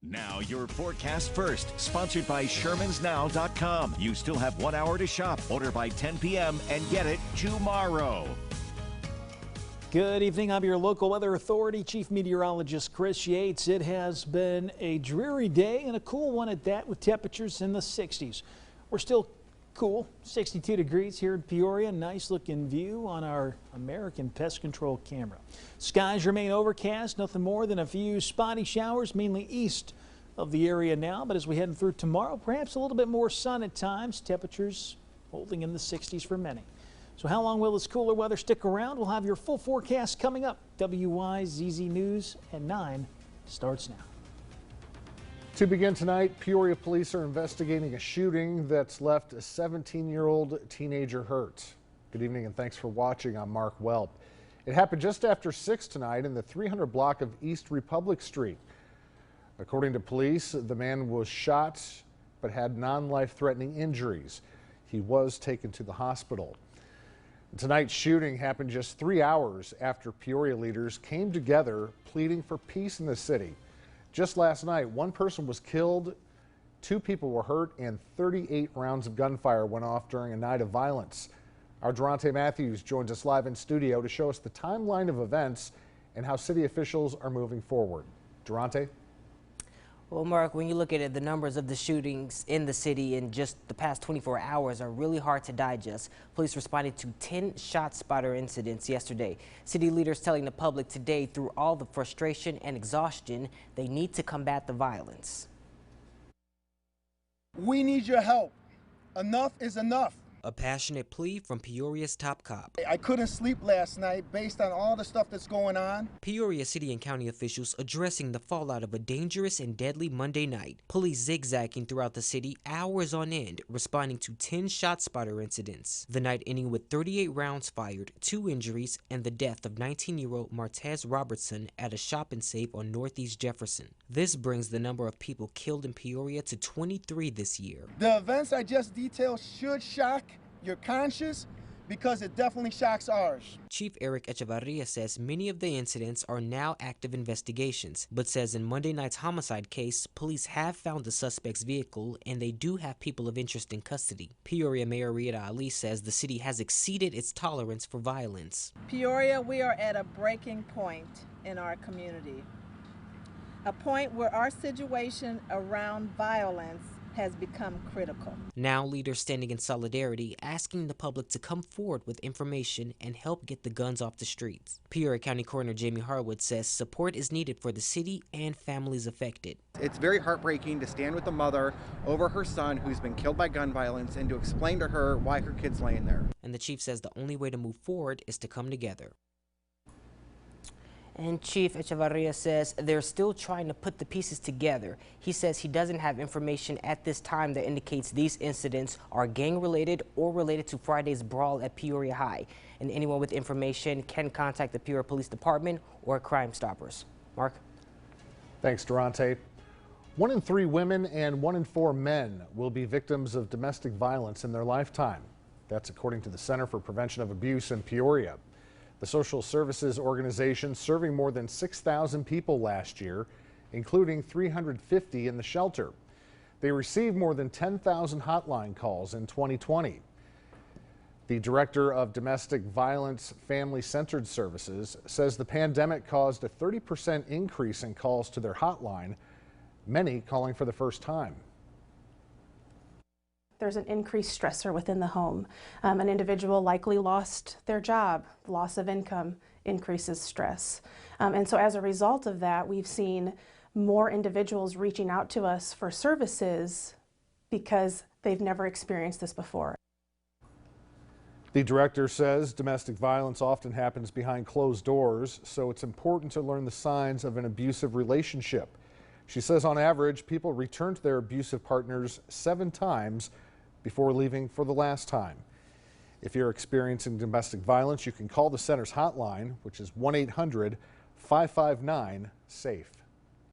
Now your forecast first, sponsored by ShermansNow.com. You still have 1 hour to shop. Order by 10 p.m. and get it tomorrow. Good evening. I'm your local weather authority, Chief Meteorologist Chris Yates. It has been a dreary day and a cool one at that, with temperatures in the 60s. We're still cool, 62 degrees here in Peoria. Nice looking view on our American Pest Control camera. Skies remain overcast, nothing more than a few spotty showers, mainly east of the area now. But as we head through tomorrow, perhaps a little bit more sun at times. Temperatures holding in the 60s for many. So how long will this cooler weather stick around? We'll have your full forecast coming up. WYZZ News at 9 starts now. To begin tonight, Peoria police are investigating a shooting that's left a 17-year-old teenager hurt. Good evening and thanks for watching. I'm Mark Welp. It happened just after 6 tonight in the 300 block of East Republic Street. According to police, the man was shot but had non-life-threatening injuries. He was taken to the hospital. Tonight's shooting happened just 3 hours after Peoria leaders came together pleading for peace in the city. Just last night, 1 person was killed, 2 people were hurt, and 38 rounds of gunfire went off during a night of violence. Our Durante Matthews joins us live in studio to show us the timeline of events and how city officials are moving forward. Durante? Well, Mark, when you look at it, the numbers of the shootings in the city in just the past 24 hours are really hard to digest. Police responded to 10 shot spotter incidents yesterday. City leaders telling the public today, through all the frustration and exhaustion, they need to combat the violence. We need your help. Enough is enough. A passionate plea from Peoria's top cop. I couldn't sleep last night based on all the stuff that's going on. Peoria city and county officials addressing the fallout of a dangerous and deadly Monday night. Police zigzagging throughout the city hours on end, responding to 10 shot spotter incidents. The night ending with 38 rounds fired, 2 injuries, and the death of 19-year-old Martez Robertson at a shop and save on Northeast Jefferson. This brings the number of people killed in Peoria to 23 this year. The events I just detailed should shock your conscience, because it definitely shocks ours. Chief Eric Echevarria says many of the incidents are now active investigations, but says in Monday night's homicide case, police have found the suspect's vehicle and they do have people of interest in custody. Peoria Mayor Rita Ali says the city has exceeded its tolerance for violence. Peoria, we are at a breaking point in our community, a point where our situation around violence has become critical. Now leaders standing in solidarity, asking the public to come forward with information and help get the guns off the streets. Peoria County Coroner Jamie Harwood says support is needed for the city and families affected. It's very heartbreaking to stand with a mother over her son who's been killed by gun violence and to explain to her why her kid's laying there. And the chief says the only way to move forward is to come together. And Chief Echevarria says they're still trying to put the pieces together. He says he doesn't have information at this time that indicates these incidents are gang-related or related to Friday's brawl at Peoria High. And anyone with information can contact the Peoria Police Department or Crime Stoppers. Mark? Thanks, Durante. 1 in 3 women and 1 in 4 men will be victims of domestic violence in their lifetime. That's according to the Center for Prevention of Abuse in Peoria. The social services organization serving more than 6,000 people last year, including 350 in the shelter. They received more than 10,000 hotline calls in 2020. The director of Domestic Violence Family-Centered Services says the pandemic caused a 30% increase in calls to their hotline, many calling for the first time. There's an increased stressor within the home. An individual likely lost their job. Loss of income increases stress. And so as a result of that, we've seen more individuals reaching out to us for services because they've never experienced this before. The director says domestic violence often happens behind closed doors, so it's important to learn the signs of an abusive relationship. She says on average, people return to their abusive partners 7 times before leaving for the last time. If you're experiencing domestic violence, you can call the center's hotline, which is 1-800-559-SAFE.